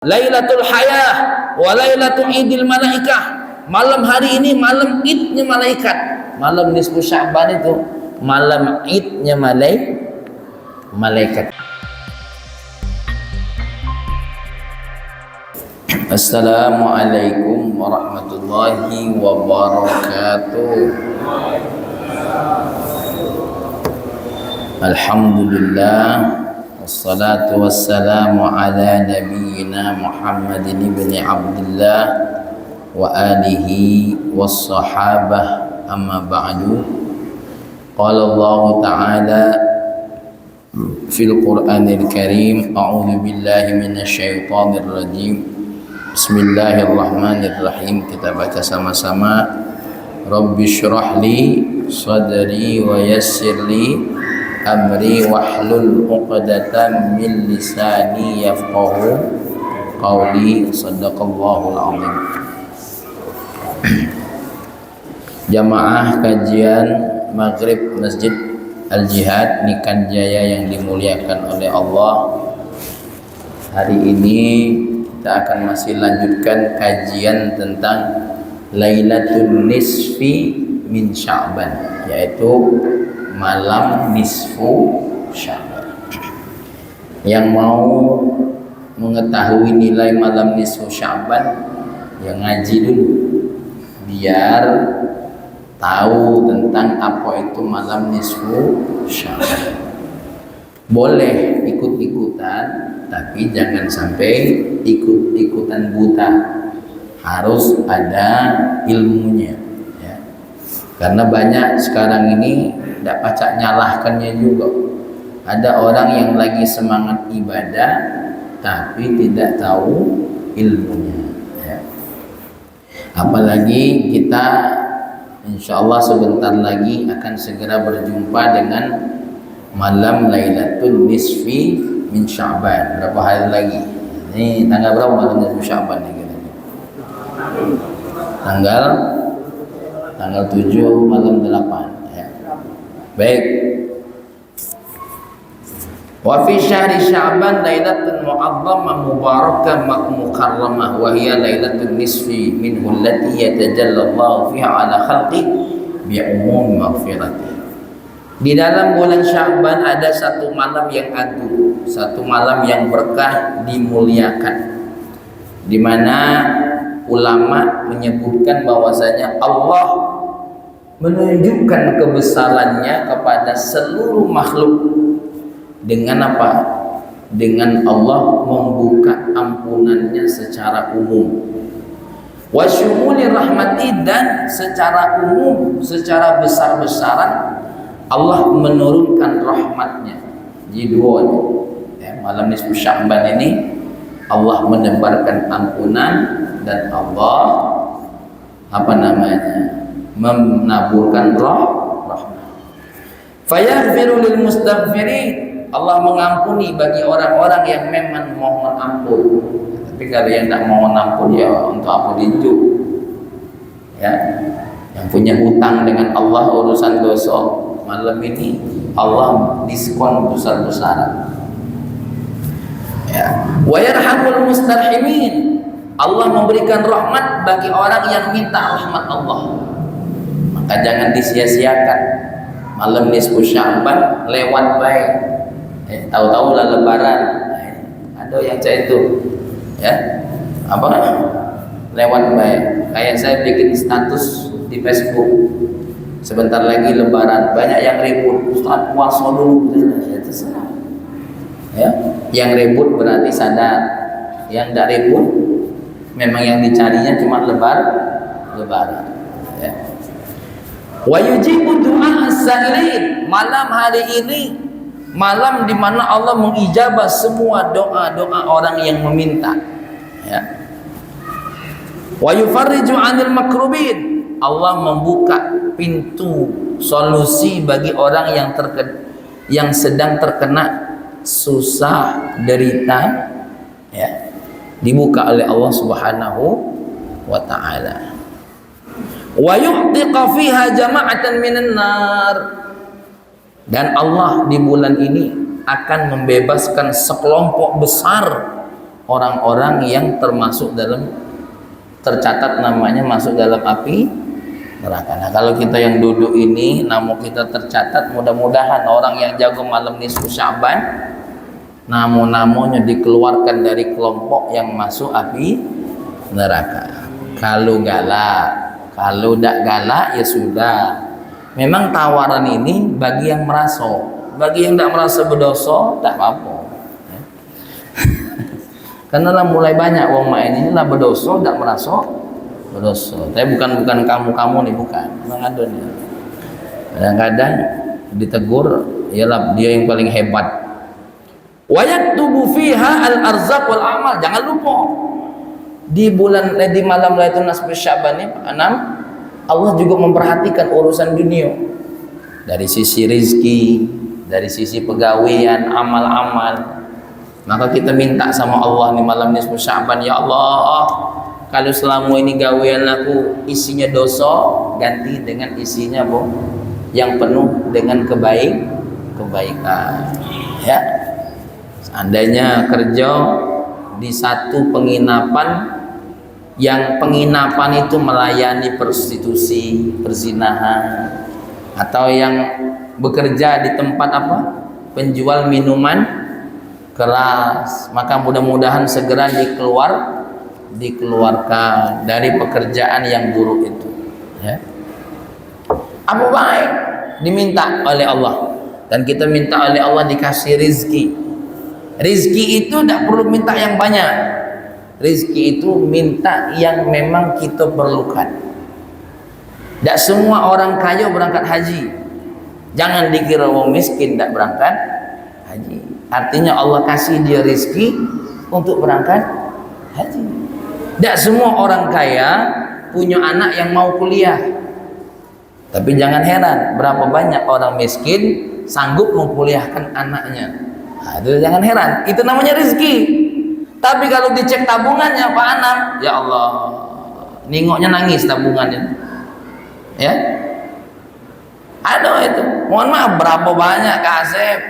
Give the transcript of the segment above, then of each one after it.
Lailatul Hayah wa Lailatul Idil Malaikah. Malam hari ini malam idnya malaikat. Malam nisfu Sya'ban itu malam idnya malaikat. Assalamualaikum warahmatullahi wabarakatuh. Alhamdulillah, wassalatu wassalamu ala nabiyyina Muhammadin ibni Abdullah wa alihi wassahabah, amma ba'du. Qala Allah ta'ala fil Qur'anil Karim, a'udzu billahi minasy syaithanir rajim. Bismillahirrahmanirrahim. Kita baca sama-sama. Rabbi syrah li sadri wa yassir li amri wahlul 'uqdatam min lisani yafqahu qawli. Shadaqallahul azim. Jamaah kajian Maghrib Masjid Al-Jihad Nikan Jaya yang dimuliakan oleh Allah, hari ini kita akan masih lanjutkan kajian tentang Lailatul Nisfi min Sya'ban, yaitu malam nisfu Sya'ban. Yang mau mengetahui nilai malam nisfu Sya'ban, yang ngaji dulu biar tahu tentang apa itu malam nisfu Sya'ban. Boleh ikut-ikutan, tapi jangan sampai ikut-ikutan buta. Harus ada ilmunya, ya. Karena banyak sekarang ini tidak pacak nyalahkannya juga. Ada orang yang lagi semangat ibadah tapi tidak tahu ilmunya, ya. Apalagi kita insya Allah sebentar lagi akan segera berjumpa dengan malam Lailatul Nisfi min Sya'ban. Berapa hari lagi? Ini tanggal berapa malam Nisfu Sya'ban ini? Tanggal 7 malam 8, ya. Baik. Wa fi syahri Sya'ban lailatun mu'azzamah mubarakah mukarramah wa hiya lailatul nisfi minhu allati yatajalla Allah fiha ala khalqi bi umum maghfiratih. Di dalam bulan Sya'ban ada satu malam yang agung, satu malam yang berkah, dimuliakan, di mana ulama menyebutkan bahwasanya Allah menunjukkan kebesarannya kepada seluruh makhluk dengan apa? Dengan Allah membuka ampunannya secara umum. Wa syumuli rahmati, dan secara umum, secara besar-besaran Allah menurunkan rahmatnya di duanya, ya. Malam nisfu Sya'ban ini Allah menebarkan ampunan dan Allah menaburkan rahmat. Fayaghfiru lil mustaghfirin, Allah mengampuni bagi orang-orang yang memang mohon ampun. Tapi kalau yang tidak mohon ampun, ya untuk apa dijuk, ya. Yang punya hutang dengan Allah urusan dosa, malam ini Allah diskon besar-besaran, ya. Wa yarhamul mustarhimin, Allah memberikan rahmat bagi orang yang minta rahmat Allah. Maka jangan disia-siakan. Malam nisfu Sya'ban lewat baik. Tahu-tahu lah lebaran. Ada yang saya itu, ya. Lewat baik. Kayak saya bikin status di Facebook. Sebentar lagi lebaran, banyak yang ribut, Ustaz puasa dulu, ya terserah, ya. Yang ribut berarti sadar, yang tidak ribut memang yang dicarinya cuma lebaran, ya. Wa yujibu du'a as-sa'ilin, malam hari ini malam di mana Allah mengijabah semua doa-doa orang yang meminta, ya. Wa yufarriju 'anil makrubin, Allah membuka pintu solusi bagi orang yang sedang terkena susah, derita, ya. Dibuka oleh Allah Subhanahu wa ta'ala. Wa yu'tiqa fiha jama'atan minan nar, dan Allah di bulan ini akan membebaskan sekelompok besar orang-orang yang termasuk dalam, tercatat namanya masuk dalam api neraka. Nah, kalau kita yang duduk ini nama kita tercatat, mudah-mudahan orang yang jago malam nisfu Sya'ban nama-namanya dikeluarkan dari kelompok yang masuk api neraka. Kalau galak, kalau tidak galak ya sudah. Memang tawaran ini bagi yang merasa, bagi yang tidak merasa berdosa tak apa-apa. Karena lah mulai banyak wong main ini lah berdosa, tidak merasa berdosa. Tapi bukan kamu nih, bukan. Memang ada nih. Kadang-kadang ditegur, ialah dia yang paling hebat. Wa yaktubu fiha al-arzaq wal amal. Jangan lupa di malam Lailatul Nisfu Sya'ban ini 6, Allah juga memperhatikan urusan dunia. Dari sisi rizki, dari sisi pegawaian, amal-amal. Maka kita minta sama Allah di malam nisfu Sya'ban, ya Allah, kalau selama ini gawean aku isinya dosa, ganti dengan isinya yang penuh dengan kebaikan. Ya, seandainya kerja di satu penginapan yang penginapan itu melayani prostitusi, perzinahan, atau yang bekerja di tempat penjual minuman keras, maka mudah-mudahan segera dikeluarkan dari pekerjaan yang buruk itu. Ya. Apa baik diminta oleh Allah, dan kita minta oleh Allah dikasih rizki. Rizki itu tidak perlu minta yang banyak. Rizki itu minta yang memang kita perlukan. Tidak semua orang kaya berangkat haji. Jangan dikira orang miskin tidak berangkat haji. Artinya Allah kasih dia rizki untuk berangkat haji. Tidak semua orang kaya punya anak yang mau kuliah. Tapi jangan heran, berapa banyak orang miskin sanggup mengkuliahkan anaknya. Nah, itu jangan heran, itu namanya rizki. Tapi kalau dicek tabungannya Pak Anam, ya Allah, ningoknya nangis tabungannya. Ya, ada itu. Mohon maaf, berapa banyak Kak Asep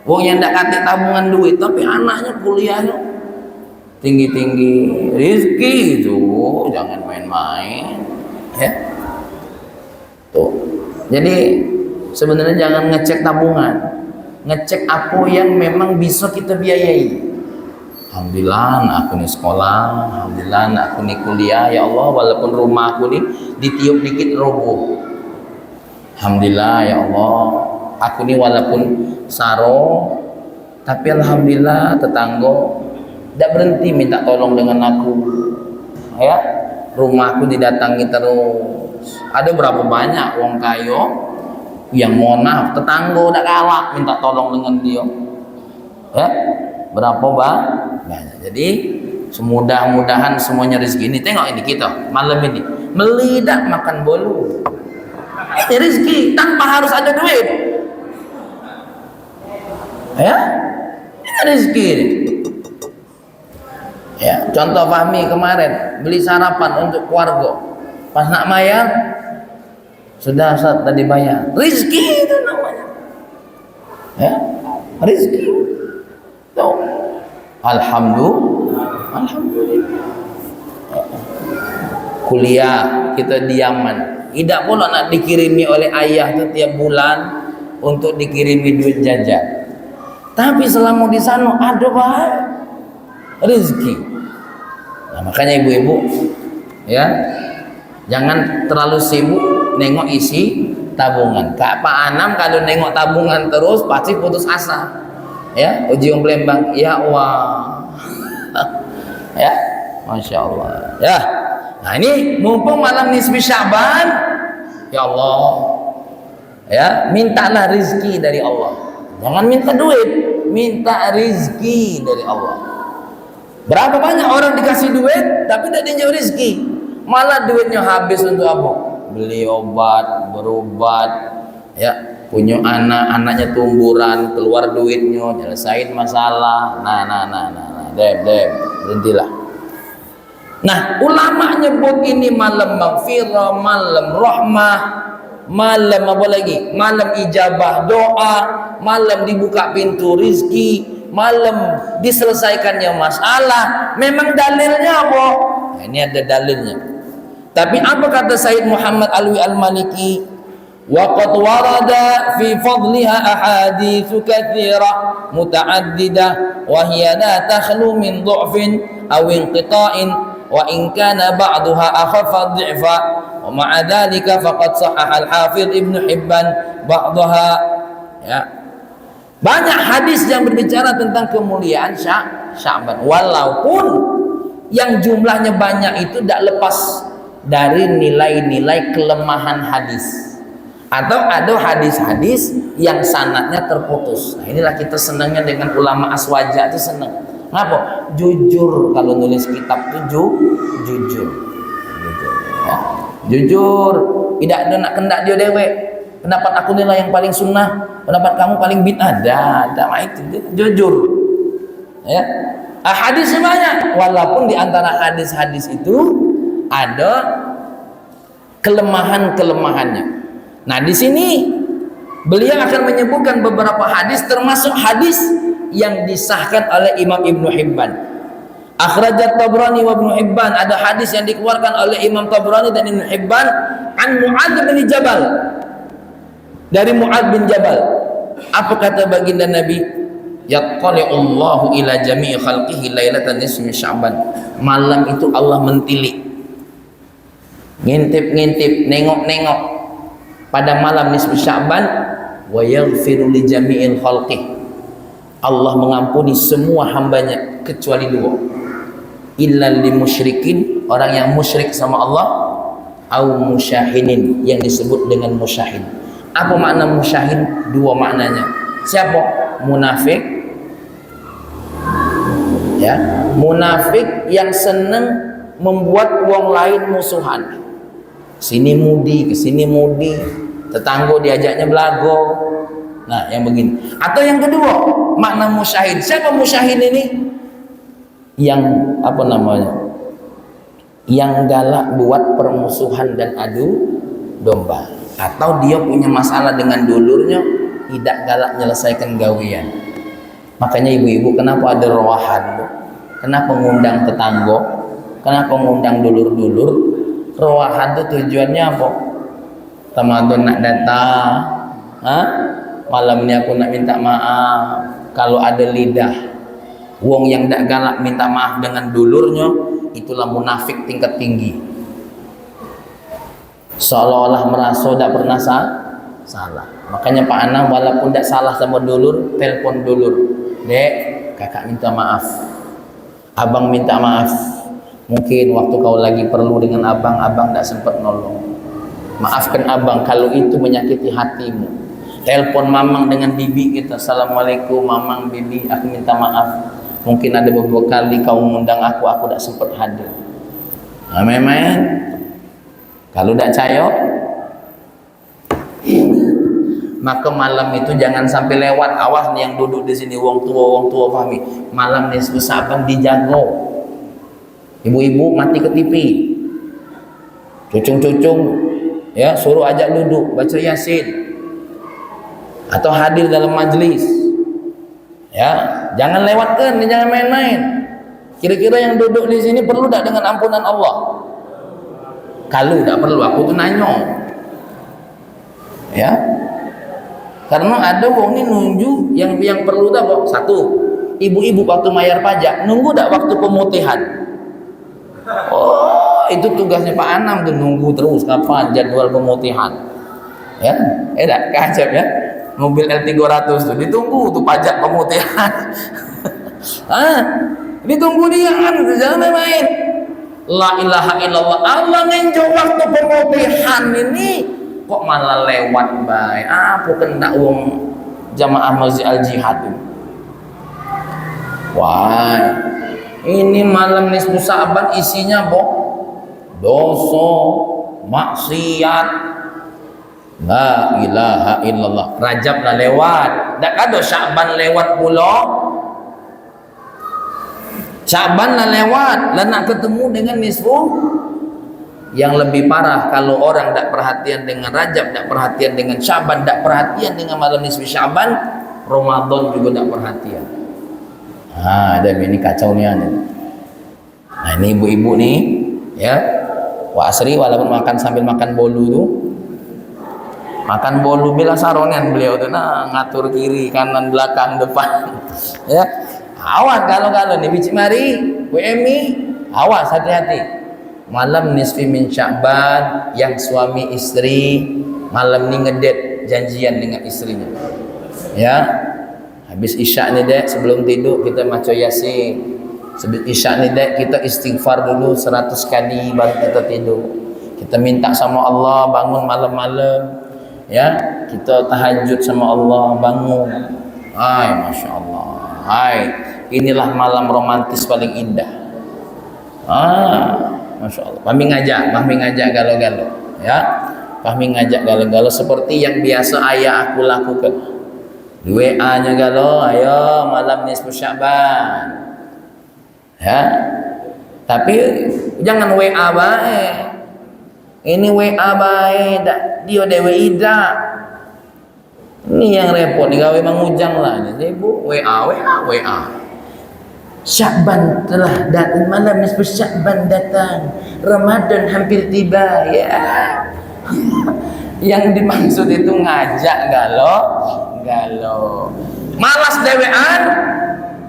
wong yang tidak kate tabungan duit, tapi anaknya kuliahnya tinggi-tinggi. Rizki itu jangan main-main. Ya, tuh. Jadi sebenarnya jangan ngecek tabungan, ngecek apa yang memang bisa kita biayai. Alhamdulillah aku nih sekolah, alhamdulillah aku nih kuliah, ya Allah, walaupun rumah aku nih ditiup dikit roboh, alhamdulillah ya Allah, aku nih walaupun saro, tapi alhamdulillah tetangga tidak berhenti minta tolong dengan aku. Ya, rumahku didatangi terus. Ada berapa banyak wong kayo yang mohon maaf tetangga udah kalah minta tolong dengan dia. Ya, berapa banyak. Jadi semudah-mudahan semuanya rezeki ini. Tengok ini kita malam ini melidak makan bolu. Ini rezeki tanpa harus ada duit. Ya, ini rezeki ini. Ya, contoh Fahmi kemarin beli sarapan untuk keluarga. Pas nak bayar, sudah saat tadi bayar. Rezeki itu namanya. Ya, rezeki. Tuh. Alhamdulillah. Kuliah kita di Yaman, tidak pula nak dikirimi oleh ayah itu tiap bulan untuk dikirimi duit jajan. Tapi selama di sana ada bahan rezeki. Nah, makanya ibu-ibu ya, jangan terlalu sibuk nengok isi tabungan. Kak Pak Anam kalau nengok tabungan terus pasti putus asa. Ya, ujung Palembang, ya wah. Ya, Masya Allah. Ya, nah ini mumpung malam nisfi Sya'ban, ya Allah, ya mintalah rizki dari Allah. Jangan minta duit, minta rizki dari Allah. Berapa banyak orang dikasih duit tapi tidak dinjau rizki, malah duitnya habis untuk apa? Beli obat, berobat, ya. Punya anak, anaknya tumburan, keluar duitnya, nyelesain masalah. Nah, berhentilah. Nah, ulama nyebut ini malam maghfirah, malam rahmah, malam apa lagi? Malam ijabah doa, malam dibuka pintu rizki, malam diselesaikannya masalah, memang dalilnya apa? Nah, ini ada dalilnya. Tapi apa kata Said Muhammad Alwi Al-Maliki? Waqad warada fi fadliha ahaditsu katsirah mutaaddidah wa hiya la takhlu min dhu'fin aw inqita'in wa in kana ba'daha akhaffa dhi'fa wa ma'a dhalika faqad sahhaha al-Hafidz Ibnu Hibban ba'daha. Ya. Banyak hadis yang berbicara tentang kemuliaan Sya'ban, walaupun yang jumlahnya banyak itu tidak lepas dari nilai-nilai kelemahan hadis. Atau ada hadis-hadis yang sanadnya terputus. Nah, inilah kita senangnya dengan ulama aswaja itu senang. Kenapa? Jujur, kalau nulis kitab itu jujur. Ya. Jujur, tidak ada nak kendak dia dewek. Pendapat aku inilah yang paling sunnah, pendapat kamu paling bid'ah. Ada itu jujur. Ya. Hadisnya banyak, walaupun di antara hadis-hadis itu ada kelemahan-kelemahannya. Nah, di sini beliau akan menyebutkan beberapa hadis, termasuk hadis yang disahkan oleh Imam Ibnu Hibban. Akhrajat Tabrani wa Ibnu Hibban, ada hadis yang dikeluarkan oleh Imam Tabrani dan Ibnu Hibban an Mu'adz bin Jabal. Dari Mu'adz bin Jabal. Apa kata baginda Nabi? Yattali'ullahu ila jami'i khalqihi lailatan nisfi Sya'ban. Malam itu Allah mentilik. Ngintip-ngintip, nengok-nengok pada malam nisfu Sya'ban, wa yaghfiru li jami'il khalqi. Allah mengampuni semua hambanya kecuali dua. Illa li musyrikin, orang yang musyrik sama Allah, au musyahinin, yang disebut dengan musyahin. Apa makna musyahin? Dua maknanya. Siapa? Munafik. Ya, munafik yang senang membuat wong lain musuhan. Sini mudi, ke sini mudi, tetangga diajaknya belago. Nah, yang begini. Atau yang kedua, makna musyahid. Siapa musyahid ini? Yang apa namanya? Yang galak buat permusuhan dan adu domba. Atau dia punya masalah dengan dulurnya, tidak galak menyelesaikan gawean. Makanya ibu-ibu, kenapa ada rawahan? Kenapa ngundang tetangga? Kenapa ngundang dulur-dulur? Rawahan itu tujuannya apa? Tamadun nak datang, malam ini aku nak minta maaf. Kalau ada lidah wong yang tak galak minta maaf dengan dulurnya, itulah munafik tingkat tinggi. Seolah-olah merasa tak pernah salah. Makanya Pak Anang walaupun tak salah sama dulur, telepon dulur. Dek, kakak minta maaf. Abang minta maaf. Mungkin waktu kau lagi perlu dengan abang, abang tak sempat nolong. Maafkan abang kalau itu menyakiti hatimu. Telepon mamang dengan bibi kita, assalamualaikum mamang, bibi, aku minta maaf. Mungkin ada beberapa kali kau mengundang aku tak sempat hadir. Nah, memang kalau tak percaya, maka malam itu jangan sampai lewat. Awas nih yang duduk di sini, wong tua fahmi. Malam nisfu Sya'ban dijaga. Ibu-ibu mati ke TV, cucung-cucung ya suruh ajak duduk baca Yasin atau hadir dalam majlis. Ya, jangan lewatkan, jangan main-main. Kira-kira yang duduk di sini perlu tak dengan ampunan Allah? Kalau tak perlu, aku tuh nanya. Ya, karena ada wong ini nunggu yang perlu tak kok. Satu, ibu-ibu waktu bayar pajak nunggu tak waktu pemutihan. Oh, itu tugasnya Pak Anam tuh, nunggu terus kapan jadwal pemutihan. Ya, tak kacau ya. Mobil L300 tuh ditunggu tuh pajak pemutihan. Ditunggu dia kan, jangan main-main. La ilaha illallah. Allah ngenjo waktu pemutihan ini kok malah lewat baik. Apa kena wong jamaah Masjid Al Jihad tuh. Wah. Ini malam nisfu Sya'ban isinya dosa, maksiat. La ilaha illallah. Rajab lah lewat, dak ada Sya'ban lewat pula. Sya'ban lah lewat, lah nak ketemu dengan nisfu. Yang lebih parah kalau orang tak perhatian dengan Rajab, tak perhatian dengan Sya'ban, tak perhatian dengan malam nisfu Sya'ban, Ramadan juga tak perhatian. Ada ini kacau nih. Nah ini ibu-ibu nih, ya. Wa asri walaupun makan sambil makan bolu tuh. Makan bolu bila sarongan beliau tuh ngatur kiri, kanan, belakang, depan. Ya. Awas kalau nih biji mari, Bu Emi, awas hati-hati. Malam nisfi min Sya'ban yang suami istri malam ni ngedet janjian dengan istrinya. Ya. Habis isya ni dek sebelum tidur kita baca Yasin. Sebelum isya ni dek kita istighfar dulu 100 kali baru kita tidur. Kita minta sama Allah bangun malam-malam. Ya, kita tahajud sama Allah bangun. Hai, masya Allah. Hai, inilah malam romantis paling indah. Masya Allah. Pahmi ngajak galau-galau. Ya, pahmi ngajak galau-galau seperti yang biasa ayah aku lakukan. Di WA-nya galau, ayo malam nisfu Sya'ban. Ya, tapi jangan WA baik. Ini WA baik, dia dewe ida. Ini yang repot, nih gawe mangujang lah. Ini ibu WA. Sya'ban telah datang, malam nisfu Sya'ban datang, Ramadan hampir tiba. Ya, yang dimaksud itu ngajak galau. Malas dewean,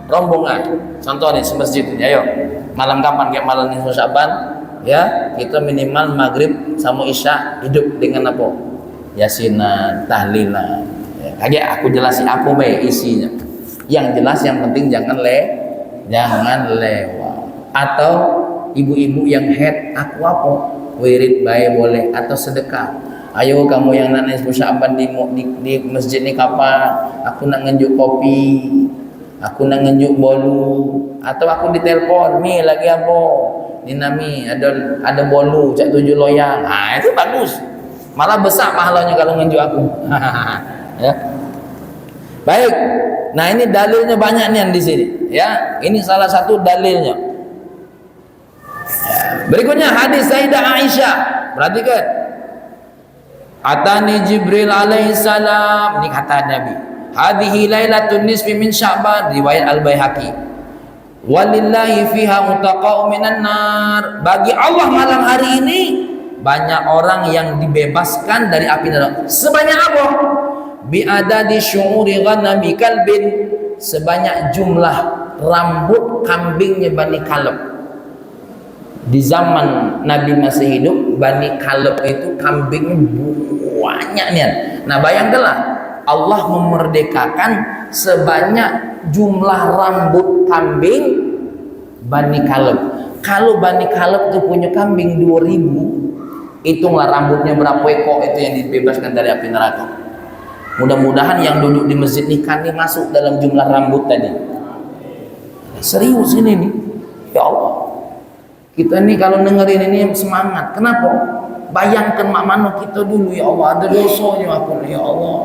rombongan. Contoh nih semasjid ini, ayo. Malam kapan kayak malam nisfu Sya'ban? Ya, kita minimal maghrib sama isya hidup dengan apa? Yasinan, tahlilan. Ya, kayak aku jelasin aku baik isinya. Yang jelas yang penting jangan lewat. Atau ibu-ibu yang head aku apa? Wirid baik boleh atau sedekah. Ayo kamu yang nak nisfu Sya'ban di masjid ni kapan? Aku nak ngenjuk kopi. Aku nak ngenjuk bolu atau aku ditelepon, "Mi lagi apa?" Ni nami ada bolu cak 7 loyang. Itu bagus. Malah besar pahalanya kalau ngenjuk aku. Ya. Baik. Nah, ini dalilnya banyak nih di sini, ya. Ini salah satu dalilnya. Berikutnya hadis Sayyidah Aisyah. Perhatikan. Atani Jibril alaihissalam, ini kata Nabi. Hadhihi lailatun nisfi min Sya'ban, riwayat Al-Baihaqi. Walillahi fiha utaqa'u minan nar. Bagi Allah malam hari ini banyak orang yang dibebaskan dari api neraka. Sebanyak apa? Bi adadi syu'uri ghanami kalbin, sebanyak jumlah rambut kambingnya Bani Kalb. Di zaman Nabi masih hidup, Bani Kalb itu kambingnya banyak nih. Nah, bayangkanlah Allah memerdekakan sebanyak jumlah rambut kambing Bani Kalb. Kalau Bani Kalb itu punya kambing 2000, hitunglah rambutnya berapa ekor itu yang dibebaskan dari api neraka. Mudah-mudahan yang duduk di masjid nikah ini masuk dalam jumlah rambut tadi. Serius ini nih, ya Allah. Kita nih kalau dengerin ini semangat. Kenapa? Bayangkan mak mano kita dulu, ya Allah, ada dosanya aku, ya Allah.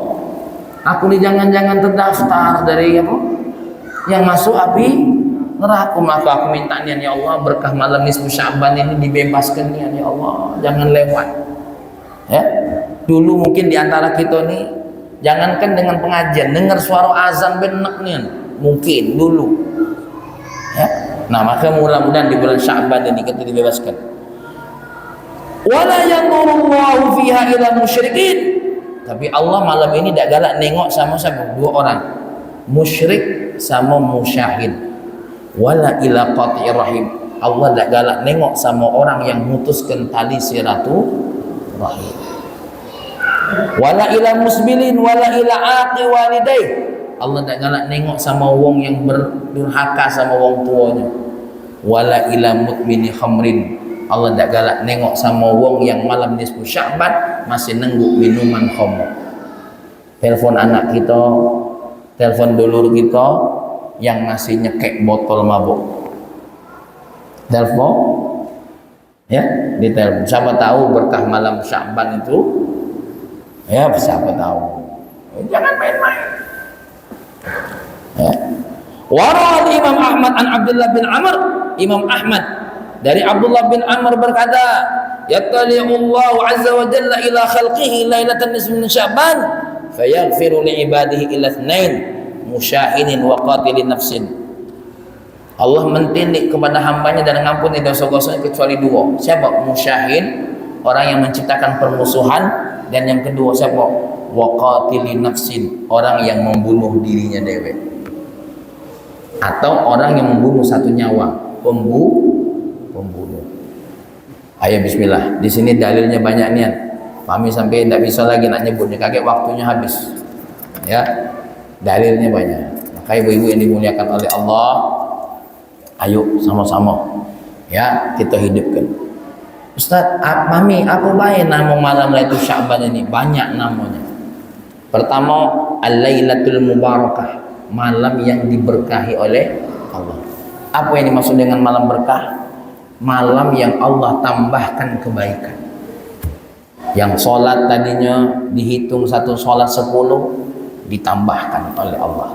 Aku nih jangan-jangan terdaftar dari apa? Yang masuk api neraka. Maka aku minta nian, ya Allah, berkah malam nisfu Sya'ban ini dibebaskan nian, ya Allah, jangan lewat. Ya. Dulu mungkin di antara kita nih jangankan dengan pengajian, dengar suara azan benak nian, mungkin dulu. Ya. Nah, maka mudah-mudahan di bulan Sya'ban ini kita dibebaskan. Wala yanurullahu fiha ila musyrikin. Tapi Allah malam ini tak galak nengok sama-sama dua orang, musyrik sama musyahid. Wala ila qati'ir rahim. Allah tak galak nengok sama orang yang mutuskan tali silaturahim. Wala ila musbilin wala ila aqi walidai. Allah tak galak nengok sama wong yang berdurhaka sama wong tuanya. Wala ila mutmini khamrin. Allah tak galak nengok sama wong yang malam nisfu Sya'ban masih nengguk minuman khamr. Telepon anak kita, telepon dulur kita yang masih nyekek botol mabuk. Telepon, ya, di telepon. Siapa tahu berkah malam Sya'ban itu, ya, siapa tahu. Jangan main-main. Ya. Warad Imam Ahmad an Abdullah bin Amr, Imam Ahmad dari Abdullah bin Amr berkata, yattali'ullahu azza wa jalla ila khalqihi lailatan nisfi min Sya'ban fayaghfiru li ibadihi ila itsnain musyahinin wa qatilin nafsin. Allah mentindik kepada hambanya dan mengampuni dosa-dosanya kecuali dua. Siapa? Musyahin, orang yang menciptakan permusuhan, dan yang kedua siapa? Waqatili nafsin, orang yang membunuh dirinya dewek, atau orang yang membunuh satu nyawa, pembunuh. Ayo bismillah. Di sini dalilnya banyak nian. Kami sampai tidak bisa lagi nak nyebutnya, kaget waktunya habis. Ya, dalilnya banyak. Maka ibu-ibu yang dimuliakan oleh Allah, ayo sama-sama ya kita hidupkan. Ustaz, Mami, apa baik nama malam Lailatul Sya'ban ini? Banyak namanya. Pertama, Al-Lailatul Mubarakah, malam yang diberkahi oleh Allah. Apa yang dimaksud dengan malam berkah? Malam yang Allah tambahkan kebaikan. Yang sholat tadinya dihitung satu sholat 10, ditambahkan oleh Allah.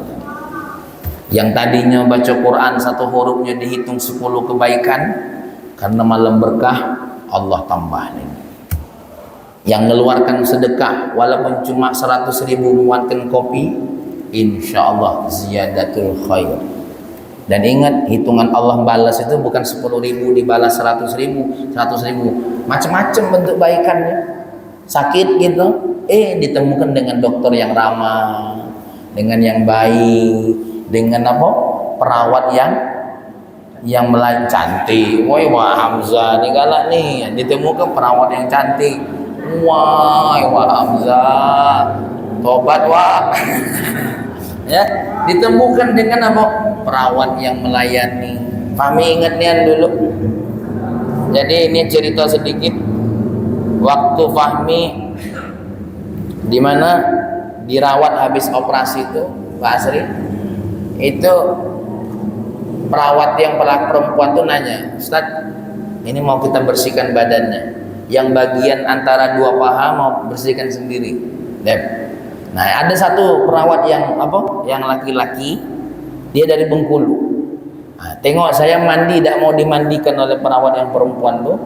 Yang tadinya baca Quran satu hurufnya dihitung 10 kebaikan, karena malam berkah Allah tambah lagi. Yang mengeluarkan sedekah walaupun cuma 100.000 muatkan kopi, insya Allah ziyadatul khair. Dan ingat, hitungan Allah balas itu bukan 10.000 dibalas 100.000, macam-macam bentuk baikannya. Sakit gitu, ditemukan dengan dokter yang ramah, dengan yang baik, dengan apa? Perawat yang melayan cantik. Woi, wah Hamzah nih galak nih, ditemukan perawat yang cantik. Wah Hamzah, tobat wah. Ya, ditemukan dengan apa? Perawat yang melayani. Kami ingat nian dulu. Jadi ini cerita sedikit. Waktu Fahmi di mana dirawat habis operasi itu, Pak Asri, itu perawat yang perempuan tuh nanya, Ustaz, ini mau kita bersihkan badannya, yang bagian antara dua paha mau bersihkan sendiri. Nah, ada satu perawat yang apa? Yang laki-laki, dia dari Bengkulu. Nah, tengok saya mandi, tidak mau dimandikan oleh perawat yang perempuan tuh.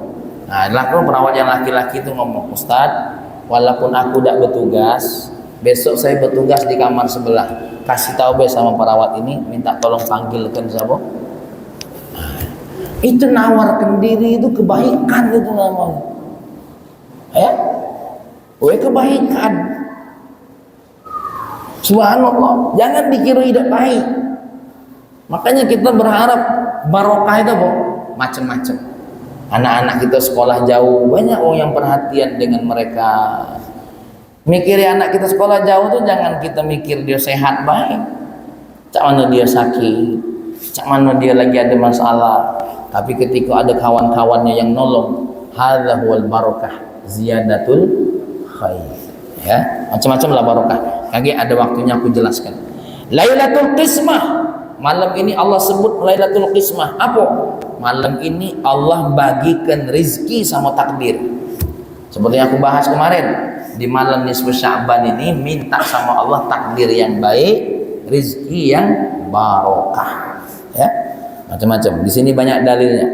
Nah, lalu perawat yang laki-laki itu ngomong, Ustaz, walaupun aku tidak bertugas, besok saya bertugas di kamar sebelah. Kasih tahu sama perawat ini, minta tolong panggilkan siapa. Nah, itu nawarkan diri itu kebaikan itu namanya. Ya, kebaikan. Subhanallah, jangan dikira tidak baik. Makanya kita berharap barokah itu macam-macam. Anak-anak kita sekolah jauh, banyak orang yang perhatian dengan mereka. Mikir anak kita sekolah jauh tuh jangan kita mikir dia sehat baik, cak mana dia sakit, cak mana dia lagi ada masalah. Tapi ketika ada kawan-kawannya yang nolong, hadza huwal barakah, ziyadatul khair. Ya, macam-macam lah barokah. Lagi ada waktunya aku jelaskan. Lailatul Qismah, malam ini Allah sebut Lailatul Qismah. Apa? Malam ini Allah bagikan rizki sama takdir. Seperti yang aku bahas kemarin, di malam nisfu Sya'ban ini minta sama Allah takdir yang baik, rizki yang barokah. Ya, macam-macam. Di sini banyak dalilnya.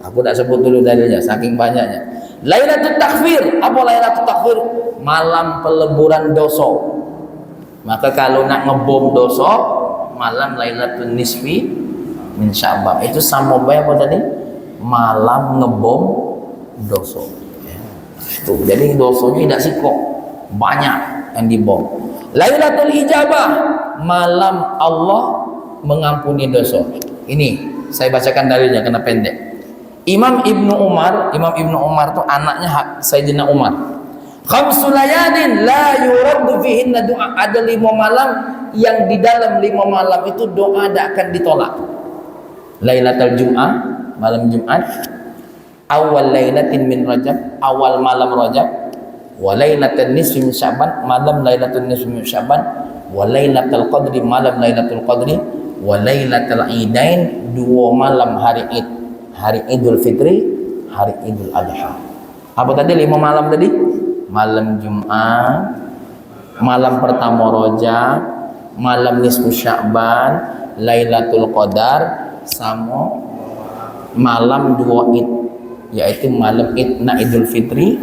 Aku tak sebut dulu dalilnya, saking banyaknya. Lailatul Takfir. Apa Lailatul Takfir? Malam peleburan dosa. Maka kalau nak ngebom dosa, malam Lailatul Nisfi min Sya'ban. Itu sama baik apa tadi? Malam ngebom dosa. Ya. Itu. Jadi dosanya tidak sikok, banyak yang dibom. Lailatul Ijabah, malam Allah mengampuni dosa. Ini saya bacakan dalilnya karena pendek. Imam Ibnu Umar itu anaknya Sayyidina Umar. Khamsul layalin la yuraddu fihinna du'a. Ada 5 malam yang di dalam 5 malam itu doa tidak akan ditolak. Lailatul Jum'ah, malam Jumat, awal lailatin min Rajab, awal malam Rajab, wa lailatul nisfi min Sya'ban, malam Lailatul nisfi min Sya'ban, wa lailatul qadri, malam Lailatul Qadri, wa lailatul Idain, 2 malam hari Id, hari Idul Fitri, hari Idul Adha. Apa tadi 5 malam tadi? Malam Jumat, malam pertama Rajab, malam nisfu Sya'ban, Lailatul Qadar, sama malam 2 Id, yaitu malam Id, na Idul Fitri,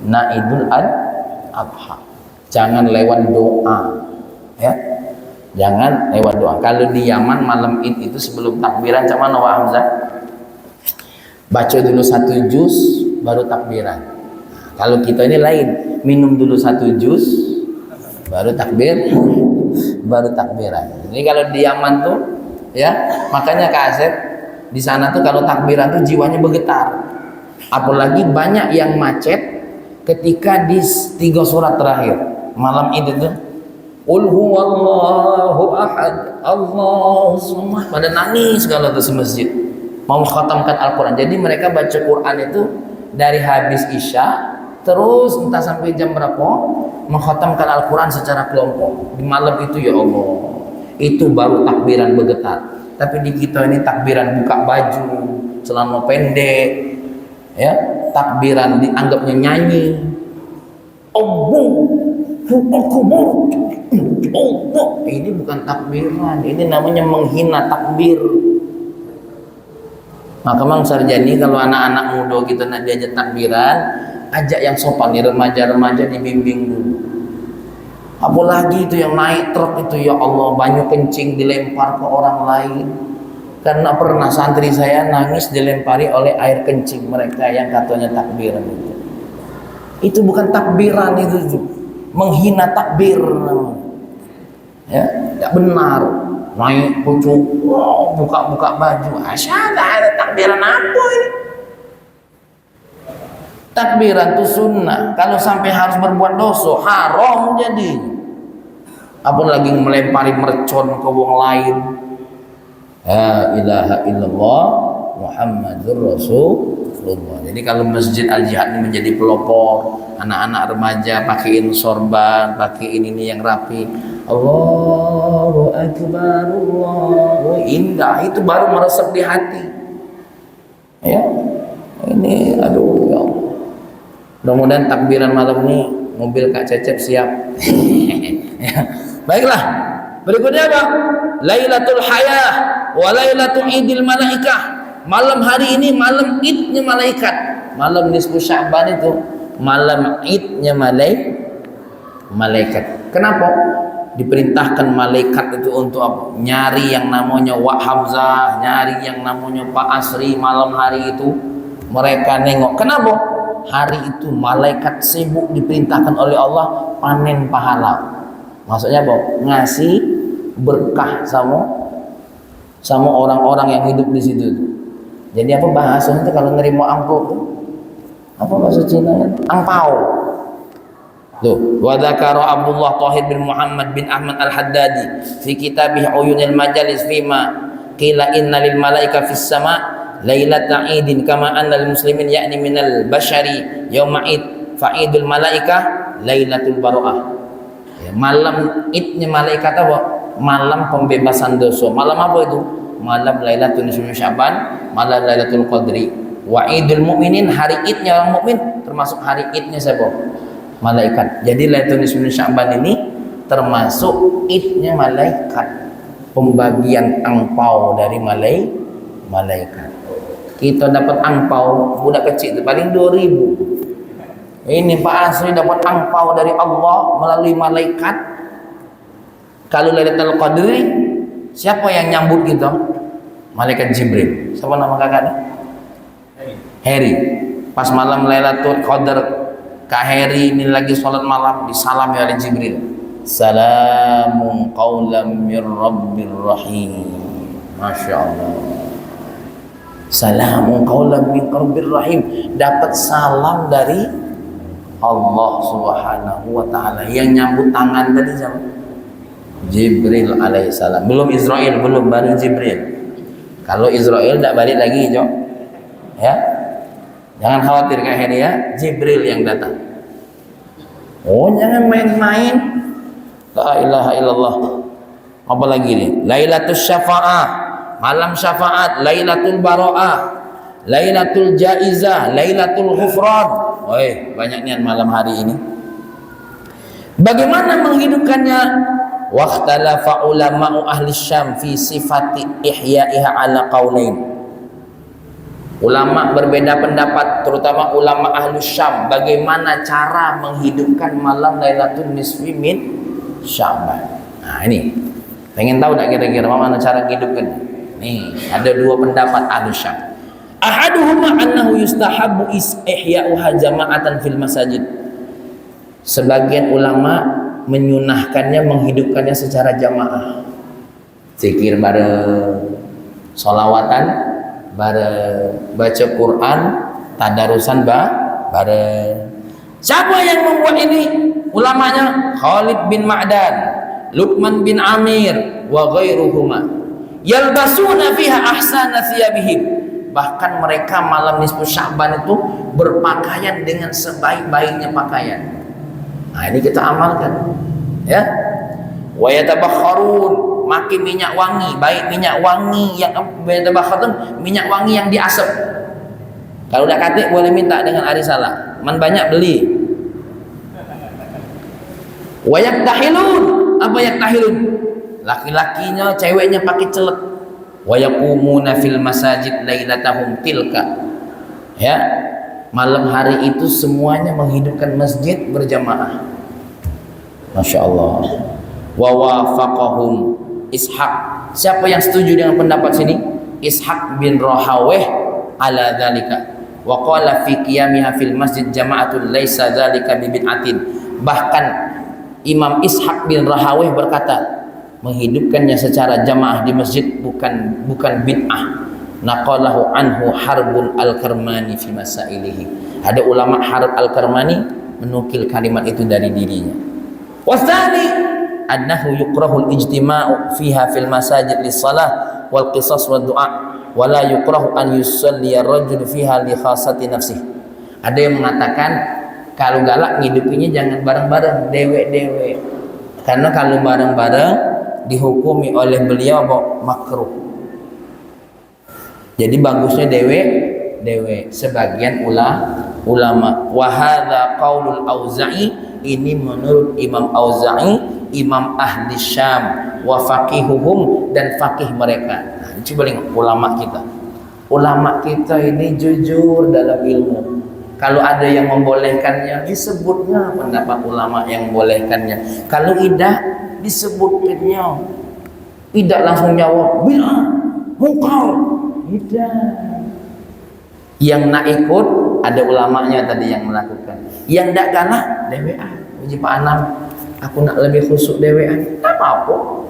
na Idul Adha. Jangan lewat doa, ya. Jangan lewat doa. Kalau di Yaman malam Id itu sebelum takbiran cak mana Wak Hamzah? Baca dulu 1 juz baru takbiran. Nah, kalau kita ini lain, minum dulu 1 juz baru takbir, baru takbiran. Ini kalau di Yaman tuh ya, makanya Kak Asep di sana tuh kalau takbiran tuh jiwanya bergetar. Apalagi banyak yang macet ketika di 3 surat terakhir malam Id itu. Qul huwallahu ahad, Allahu samad. Pada nangis kalau tuh semasjid mau khatamkan Al-Quran. Jadi mereka baca Quran itu dari habis Isya terus entah sampai jam berapa mengkhatamkan Al-Quran secara kelompok di malam itu. Ya Allah, itu baru takbiran bergetar. Tapi di kita ini takbiran buka baju, celana pendek, ya, takbiran dianggapnya nyanyi. Allah, ini bukan takbiran, ini namanya menghina takbir. Maka Mang Sarjani kalau anak-anak muda kita nak diajak takbiran, ajak yang sopan nih, remaja-remaja dibimbing dulu. Apalagi itu yang naik truk itu, ya Allah, banyak kencing dilempar ke orang lain. Karena pernah santri saya nangis dilempari oleh air kencing mereka yang katanya takbiran itu. Itu bukan takbiran, itu menghina takbir. Ya, tidak benar. Naik pucuk, wow, buka-buka baju. Asyada, ada takbiran apa ini? Takbiran itu sunnah. Kalau sampai harus berbuat dosa, haram jadi. Apalagi melempari mercon ke wong lain. La ilaha illallah Muhammadur Rasulullah. Jadi kalau Masjid Al-Jihad ini menjadi pelopor, anak-anak remaja pakaiin sorban, pakaiin ini yang rapi. Allahu Akbar, Allahu, indah, itu baru meresap di hati. Ya, ini aduh ya Allah. Mudah-mudahan takbiran malam ini mobil Kak Cecep siap. Ya. Baiklah, berikutnya apa? Lailatul Hayah wa Lailatul Idil Malaikah. Malam hari ini malam Idnya malaikat. Malam nisfu Sya'ban itu malam Idnya malaikat. Kenapa? Diperintahkan malaikat itu untuk apa? Nyari yang namanya Wak Hamzah, nyari yang namanya Pak Asri malam hari itu. Mereka nengok. Kenapa? Hari itu malaikat sibuk diperintahkan oleh Allah panen pahala. Maksudnya apa? Ngasih berkah sama orang-orang yang hidup di situ. Jadi apa bahasanya itu kalau nerima amplop? Apa bahasa Cina? Angpau. Tuh, wa dzakara Abdullah Thahir bin Muhammad bin Ahmad Al-Haddadi fi kitabih Uyunil Majalis fima qila inna lil malaika fis sama lailata idin kama anna lil muslimin yakni minal bashari yauma id fa idul malaika lailatul baroah. Ya, malam idnya malaikat apa? Malam pembebasan dosa. Malam apa itu? Malam Lailatul Nisfu Sya'ban, malam Lailatul Qadri. Wa idul mu'minin, hari idnya orang mukmin, termasuk hari idnya siapa? Malaikat. Jadi Lailatul Nisfu Sya'ban ini termasuk idnya malaikat, pembagian angpau dari malaikat. Kita dapat angpau budak kecil itu paling 2.000. Ini Pak Asri dapat angpau dari Allah melalui malaikat. Kalau Lailatul Qadri, siapa yang nyambut kita? Malaikat Jibril. Siapa nama kakaknya? Heri. Pas malam Lailatul Qadar, Kak Heri ini lagi sholat malam, disalami oleh Jibril. Salamun qawlam mir rabbir rahim. Masya Allah. Salamun qawlam min rabbir rahim. Dapat salam dari Allah Subhanahu wa ta'ala. Yang nyambut tangan tadi siapa? Jibril alaihissalam. Belum Israel, belum, baru Jibril. Kalau Israel tidak balik lagi, Jo. Ya. Jangan khawatir Kak Heri ya, Jibril yang datang. Oh, jangan main-main. La ilaha illallah. Apa lagi nih? Lailatul Syafa'ah, malam syafaat, Lailatul Baro'ah, Lailatul Jaizah, Lailatul Ghufran. Oi, banyak niat malam hari ini. Bagaimana menghidupkannya? Waqtalafa ulama'u ahli Syam fi sifati ihya'iha ala qaulain. Ulama berbeda pendapat, terutama ulama ahli Syam, bagaimana cara menghidupkan malam Lailatul Nisfi min Sya'ban. Nah, ini Pengen tahu tak kira-kira mana cara hidupkan? Nih, ada dua pendapat Ahlus Syam. Ahaduhuma annahu yustahabbu ihya'uha jama'atan fil masajid. Sebagian ulama menyunahkannya, menghidupkannya secara jamaah. Zikir bareng, sholawatan bareng, baca Quran, tadarusan bareng. Siapa yang membuat ini? Ulamanya Khalid bin Ma'dan, Luqman bin Amir wa ghairuhuma. Yalbasuna fiha ahsana thiyabihim. Bahkan mereka malam nisfu Sya'ban itu berpakaian dengan sebaik-baiknya pakaian. Nah, ini kita amalkan. Ya. Wa yatabakharun, makin minyak wangi, baik minyak wangi yang yatabakharun, minyak wangi yang diasap. Kalau udah katik boleh minta dengan arisalah. Man banyak beli. Wa yaktahilun, apa yaktahilun? Laki-lakinya, ceweknya pakai celek. Wa yaqumuna fil masajid lailatahum tilka. Ya, malam hari itu semuanya menghidupkan masjid berjamaah. Masya Allah. Wa wafaqahum Ishaq. Siapa yang setuju dengan pendapat sini? Ishaq bin Rahaweh ala dzalika. Wa qala fi qiyamiha fil masjid jama'atul laisa dzalika bi bid'atin. Bahkan Imam Ishaq bin Rahaweh berkata, menghidupkannya secara jamaah di masjid bukan bid'ah. Naqalahu anhu Harbun al-Karmani fi masailihi. Ada ulama Harb al-Karmani menukil kalimat itu dari dirinya. Wasani annahu yukrahu al-ijtima'u fiha fil masajid lis-shalah wal qisas wad du'a wa la yukrahu an yusalli ar-rajul fiha li khassati nafsihi. Ada yang mengatakan kalau galak ngidupinya jangan bareng-bareng, dewe-dewe. Karena kalau bareng-bareng dihukumi oleh beliau makruh. Jadi bagusnya dewe. Sebagian ulama. Wa hadza qaulul Auza'i, ini menurut Imam Auza'i, imam ahli Syam, wa faqihuhum, dan faqih mereka. Nah, coba lihat ulama kita. Ulama kita ini jujur dalam ilmu. Kalau ada yang membolehkannya, disebutnya pendapat ulama yang membolehkannya. Kalau tidak, disebutkannya. Tidak langsung jawab bid'ah, mungkar. Tidak. Yang nak ikut ada ulamanya tadi yang melakukan. Yang tidak galak dewean. Uji Pak Anam, aku nak lebih khusyuk dewean. Tak apa-apa.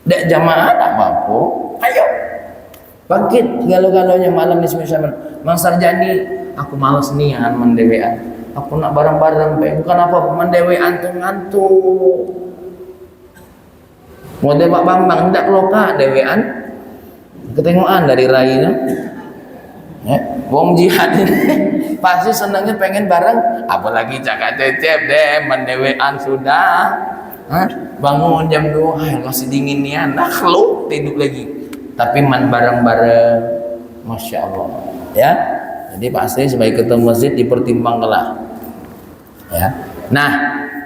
Tidak jamaah tak apa-apa. Ayo. Bangkit galau-galaunya malam di semester. Mang Sarjani, aku malas nian mendewean. Aku nak bareng-bareng. Bukan apa-apa mendewean tuh ngantuk. Model Pak Bambang tidak loka dewean, ketengokan dari rainya. Ya, wong jihad ini pasti senangnya pengen bareng, apalagi cakap cecep deh mendewean sudah. Bangun jam 2, masih dingin nih, nakhluk tidur lagi. Tapi man bareng-bareng, masya Allah. Ya, jadi pasti sebagai ketua masjid dipertimbangkanlah. Ya, nah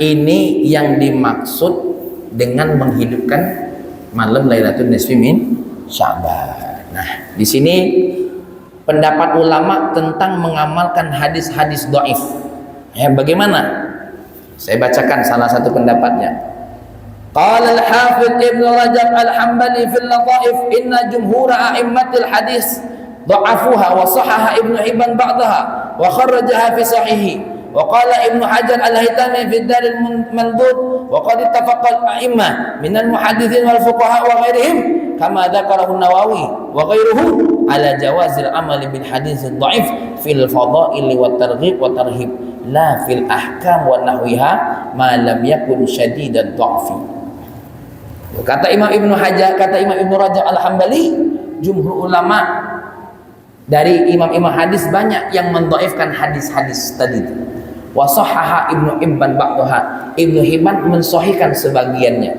ini yang dimaksud dengan menghidupkan malam Lailatul Nisfi min Sya'ban. Nah, di sini pendapat ulama tentang mengamalkan hadis-hadis dhaif. Ya, bagaimana? Saya bacakan salah satu pendapatnya. Qala al-Hafidz Ibnu Rajab al-Hambali fil Lataif, inna jumhur a'immatil hadis dha'afuha wa sahaha Ibnu Hibban ba'daha wa kharrajaha fi sahihi. وقال ابن حجر الهيثمي في الدار المنضود وقد اتفق الأئمة من المحدثين والفقهاء وغيرهم كما ذكره النووي وغيره على جواز العمل بالحديث الضعيف في الفضائل والترغيب والترهيب لا في الأحكام ونحوها ما لم يكن شديد الضعف. Kata Imam Ibnu Hajar, kata Imam Ibnu Rajab al-Hambali, jumhur ulama dari imam-imam hadis banyak yang mendhaifkan hadis-hadis tadi itu. Wa sahhaha Ibnu Hibban ba'daha. Ibnu Hibban mensahihkan sebagiannya.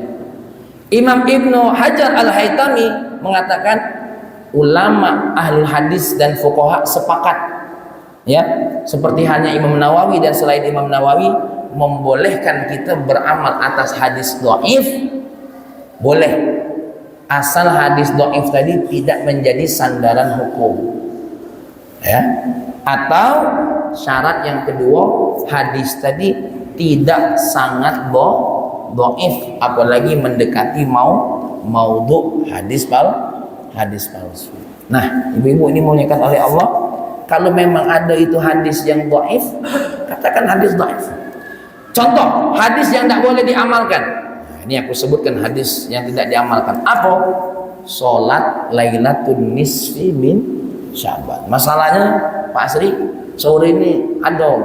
Imam Ibnu Hajar al-Haytami mengatakan ulama ahlul hadis dan fuqaha sepakat, ya, seperti hanya Imam Nawawi dan selain Imam Nawawi membolehkan kita beramal atas hadis dhaif, boleh, asal hadis dhaif tadi tidak menjadi sandaran hukum. Ya, atau syarat yang kedua, hadis tadi tidak sangat dhaif, apalagi mendekati maudhu, hadis palsu. Nah, ibu-ibu ini muliakan oleh Allah, kalau memang ada itu hadis yang dhaif, katakan hadis dhaif. Contoh hadis yang tidak boleh diamalkan. Nah, ini aku sebutkan hadis yang tidak diamalkan. Apa? Salat Lailatul Nisfi min Sya'ban. Masalahnya Pak Asri, sore ini ada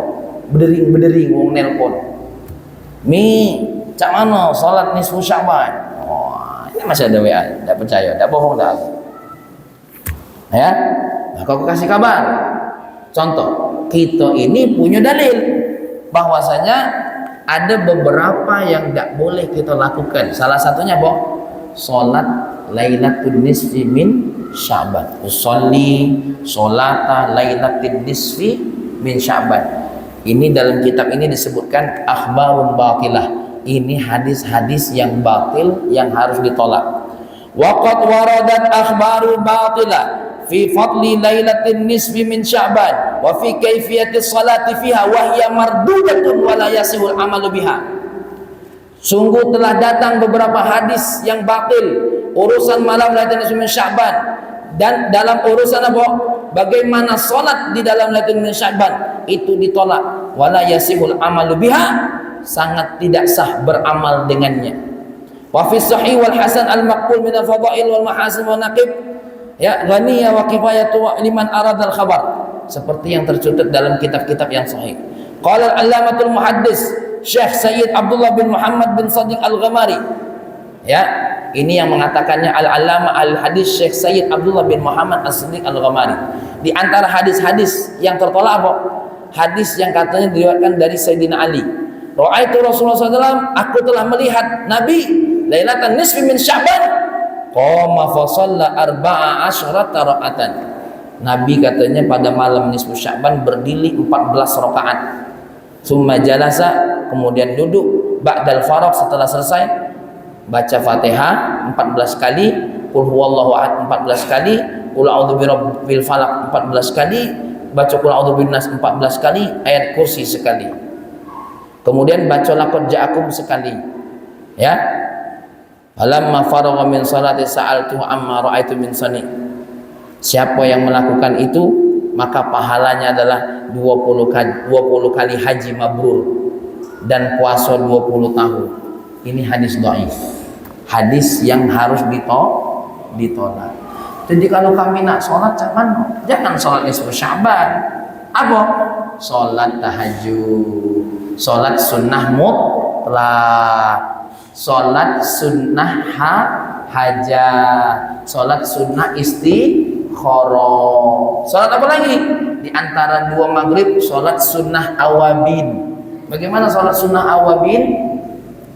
bedering wong nelpon. Cak mana salat nisfu Sya'ban? Oh, ini masih ada WA, tidak percaya, tidak bohong dah. Ya, nah, aku kasih kabar. Contoh, kita ini punya dalil bahwasanya ada beberapa yang tidak boleh kita lakukan. Salah satunya salat Lailatul Nisfi min Sya'ban. Usolli sholata Lailatul Nisfi min Sya'ban. Ini dalam kitab ini disebutkan akhbarun batilah. Ini hadis-hadis yang batil yang harus ditolak. Waqad waradat akhbarul batilah fi fadli Lailatul Nisfi min Sya'ban wa fi kaifiyatis salati fiha wa hiya mardudatun wa la yasihul amalu biha. Sungguh telah datang beberapa hadis yang batil urusan malam Lailatul Nisfi min Sya'ban, dan dalam urusan apa? Bagaimana salat di dalam Lailatul Nisfi min Sya'ban itu ditolak. Wa la yasihul amalu biha, sangat tidak sah beramal dengannya. Wa fi sahih wal hasan al maqbul min al fadail wal mahasin wa naqib, ya, ghaniyah wa kifayatu liman arada al khabar, seperti yang tercatat dalam kitab-kitab yang sahih. Qala al-allamatul muhaddis Syekh Sayyid Abdullah bin Muhammad bin Shadiq Al-Ghamari, ya, ini yang mengatakannya al-allamah al-hadis Syekh Sayyid Abdullah bin Muhammad As-Shadiq Al-Ghamari. Di antara hadis-hadis yang tertolak apa? Hadis yang katanya diriwayatkan dari Sayyidina Ali. Ra'aitu Rasulullah SAW, aku telah melihat Nabi Lailatul Nisfi min Sya'ban qama fa shalla 14 rakaatan. Nabi katanya pada malam nisfu Sya'ban berdiri 14 rakaat. Summa jalasa, kemudian duduk, ba'dal faragh, setelah selesai baca Fatihah 14 kali, qul huwallahu ahad 14 kali, qul a'udzu birabbil falaq 14 kali, baca qul a'udzu binnas 14 kali, ayat kursi sekali. Kemudian baca laqad ja'akum sekali. Ya. Falamma faragha min salati sa'altu amma ra'aitu min sani. Siapa yang melakukan itu, maka pahalanya adalah 20 kali haji mabrur dan puasa 20 tahun. Ini hadis dhaif. Hadis yang harus ditolak. Jadi kalau kami nak sholat, jangan sholat nisfu Sya'ban. Apa? Sholat tahajud, sholat sunnah mutlak, sholat sunnah hajat, sholat sunnah istikharah. Sholat apa lagi? Di antara dua maghrib, sholat sunnah awabin. Bagaimana sholat sunnah awabin?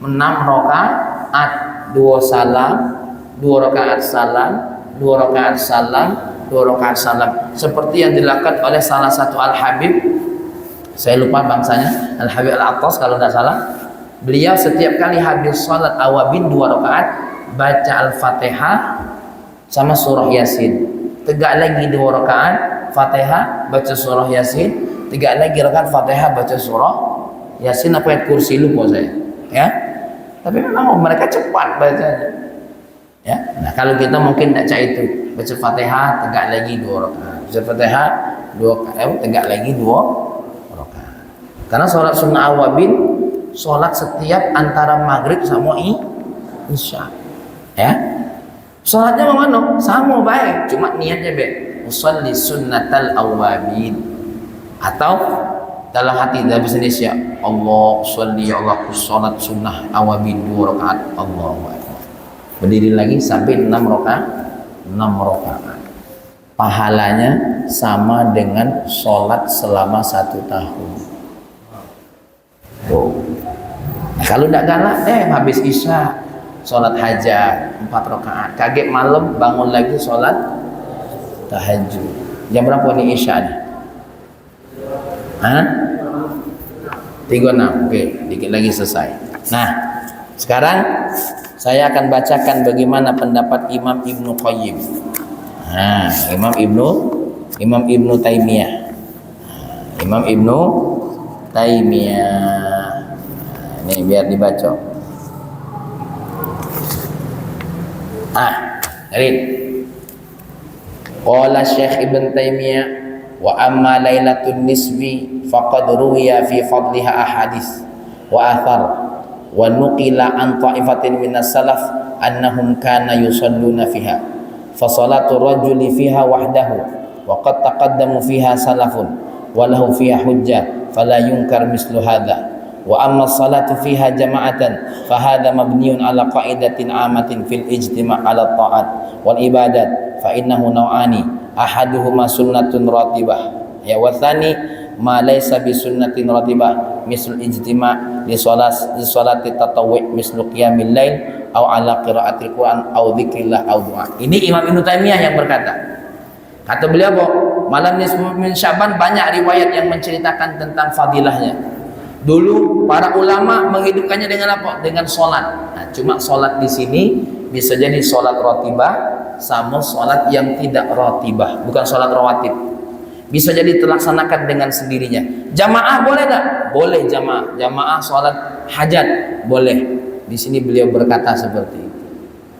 6 rakaat, 2 salam, 2 rakaat salam, 2 rakaat salam, 2 rakaat salam. Seperti yang dilakukan oleh salah satu Al-Habib, saya lupa bangsanya, Al-Habib Al-Attas kalau tidak salah. Beliau setiap kali habis sholat awabin 2 rakaat, baca Al-Fatihah sama surah Yasin. Tegak lagi 2 rakaat, Fatihah, baca surah Yasin. Tegak lagi rakaat Fatihah, baca surah Yasin, apa ayat kursi, lupa saya. Ya, tapi memang mereka cepat bacanya. Ya, nah kalau kita mungkin tidak cak itu, baca Fatihah, tegak lagi 2 rakaat. Baca Fatihah 2 rakaat, tegak lagi 2 rakaat. Karena sholat sunnah awabin, sholat setiap antara maghrib sama isya. Ya, sholatnya mana? Sama baik, cuma niatnya baik. Usolli sunnatal awabin, atau dalam hati dalam bahasa Indonesia, Allah sholli ya Allah, sholat sunnah awabin 2 rakaat, Allahu akbar. Berdiri lagi sampai 6 rakaat. Pahalanya sama dengan sholat selama 1 tahun. Oh. Nah, kalau tidak galak, habis isya sholat hajat 4 rakaat, kaget malam bangun lagi sholat tahajud. Jam berapa nih isya nih? 36. Oke, dikit lagi selesai. Nah, sekarang saya akan bacakan bagaimana pendapat Imam Ibnu Qayyim. Nah, Imam Ibnu Taimiyah. Imam Ibnu Taimiyah. Ini biar dibaca. Jadi qala Syekh Ibn Taimiyah wa amma lailatul nisfi faqad ruwiya fi fadliha ahadits wa athar wa nuqila an ta'ifatin minas salaf annahum kana yusalluna fiha fa salatu rajuli fiha wahdahu wa qad taqaddamu fiha salafun wa lahu fiha hujjah fala yunkar mislu hadha wa amma salatu fiha jama'atan fa hadha mabniun ala qa'idatin 'amatin fil ijtima' ala ta'at wal ibadat fa innahu naw'ani ahaduhuma sunnatun ratibah ya wa tsani ma laysa bi sunnatin ratibah misal ijtima' li salati tatawwu' mislu qiyamil lail aw ala qiraatil Quran aw dzikrillah aw du'a. Ini Imam Ibnu Taimiyah yang berkata. Kata beliau bahwa malam nisfu min Sya'ban banyak riwayat yang menceritakan tentang fadilahnya. Dulu para ulama menghidupkannya dengan apa? Dengan salat. Nah, cuma salat di sini bisa jadi salat ratibah sama salat yang tidak ratibah, bukan salat rawatib. Bisa jadi terlaksanakan dengan sendirinya. Jamaah boleh tak? Boleh jamaah. Jamaah salat hajat boleh. Di sini beliau berkata seperti itu.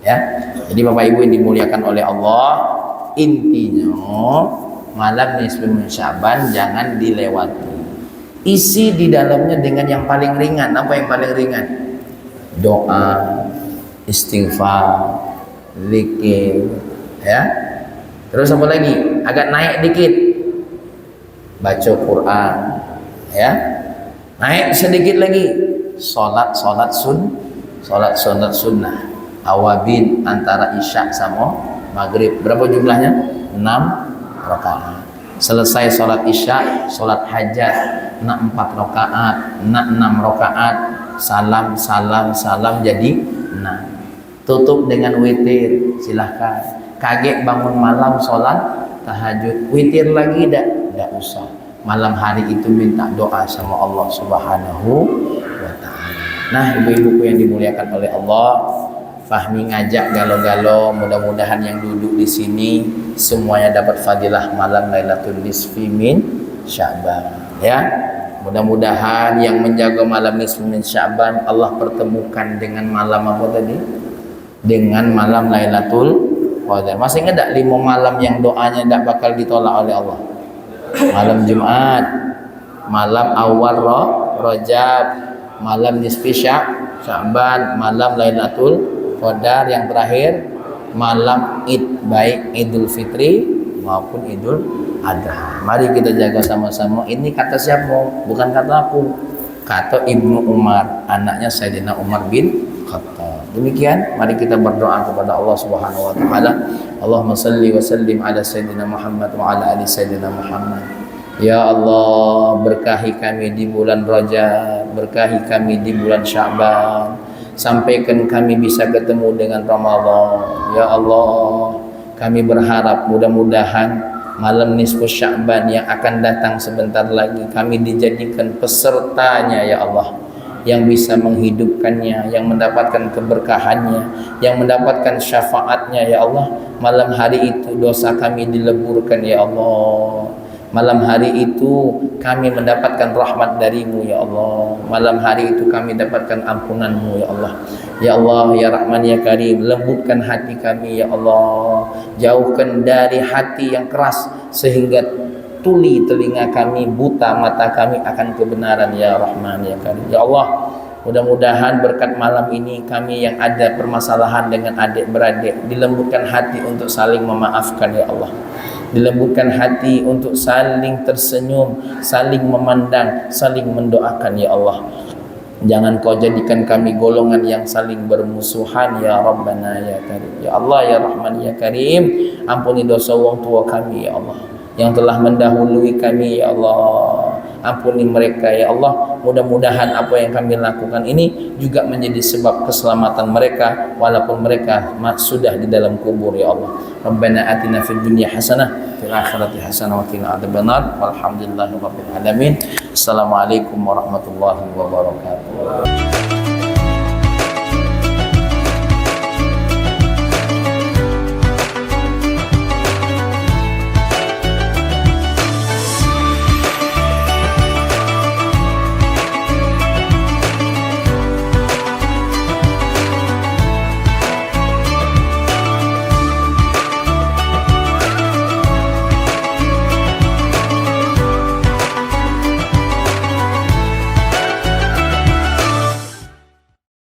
Ya. Jadi Bapak Ibu yang dimuliakan oleh Allah, intinya malam nisfu min Sya'ban jangan dilewati. Isi di dalamnya dengan yang paling ringan. Apa yang paling ringan? Doa, istighfar, zikir, ya. Terus apa lagi? Agak naik dikit, baca Quran, ya. Naik sedikit lagi, salat sunnah. Awabin antara isya sama maghrib. Berapa jumlahnya? 6 rakaat. Selesai sholat isya, sholat hajat, nak 4 rakaat, nak 6 rakaat, salam jadi 6. Tutup dengan witir, silahkan. Kaget bangun malam sholat tahajud, witir lagi tidak usah. Malam hari itu minta doa sama Allah Subhanahu wa ta'ala. Nah, ibu-ibuku yang dimuliakan oleh Allah, Fahmi ngajak galo-galo, mudah-mudahan yang duduk di sini semuanya dapat fadilah malam Lailatul Nisfi min Sya'ban, ya. Mudah-mudahan yang menjaga malam Nisfi min Sya'ban Allah pertemukan dengan malam apa tadi? Dengan malam Lailatul Qadar. Masih ingat tak 5 malam yang doanya tidak bakal ditolak oleh Allah? Malam Jumat, malam awal Rajab, malam Nisfi Sya'ban, malam Lailatul Qadar, yang terakhir malam Id, baik Idul Fitri maupun Idul Adha. Mari kita jaga sama-sama. Ini kata siapa? Bukan kata aku. Kata Ibnu Umar, anaknya Sayyidina Umar bin Khattab. Demikian, mari kita berdoa kepada Allah Subhanahu wa taala. Allahumma shalli wa sallim ala Sayyidina Muhammad wa ala ali Sayyidina Muhammad. Ya Allah, berkahi kami di bulan Rajab, berkahi kami di bulan Sya'ban. Sampaikan kami bisa ketemu dengan Ramadan. Ya Allah, kami berharap mudah-mudahan malam nisfu Sya'ban yang akan datang sebentar lagi kami dijadikan pesertanya ya Allah, yang bisa menghidupkannya, yang mendapatkan keberkahannya, yang mendapatkan syafaatnya ya Allah. Malam hari itu dosa kami dileburkan ya Allah. Malam hari itu kami mendapatkan rahmat darimu ya Allah. Malam hari itu kami dapatkan ampunanmu ya Allah. Ya Allah, ya Rahman, ya Karim, lembutkan hati kami ya Allah. Jauhkan dari hati yang keras sehingga tuli telinga kami, buta mata kami akan kebenaran ya Rahman, ya Karim. Ya Allah, mudah-mudahan berkat malam ini kami yang ada permasalahan dengan adik-beradik dilembutkan hati untuk saling memaafkan ya Allah. Dilembutkan hati untuk saling tersenyum, saling memandang, saling mendoakan ya Allah. Jangan kau jadikan kami golongan yang saling bermusuhan ya Rabbana ya Karim. Ya Allah, ya Rahman, ya Karim, ampuni dosa orang tua kami ya Allah, yang telah mendahului kami ya Allah. Ampuni mereka ya Allah. Mudah-mudahan apa yang kami lakukan ini juga menjadi sebab keselamatan mereka walaupun mereka sudah di dalam kubur ya Allah. Rabbana atina fid dunya hasanah fil akhirati hasanah wa qina adzabannar. Walhamdulillahirabbil alamin. Assalamualaikum warahmatullahi wabarakatuh.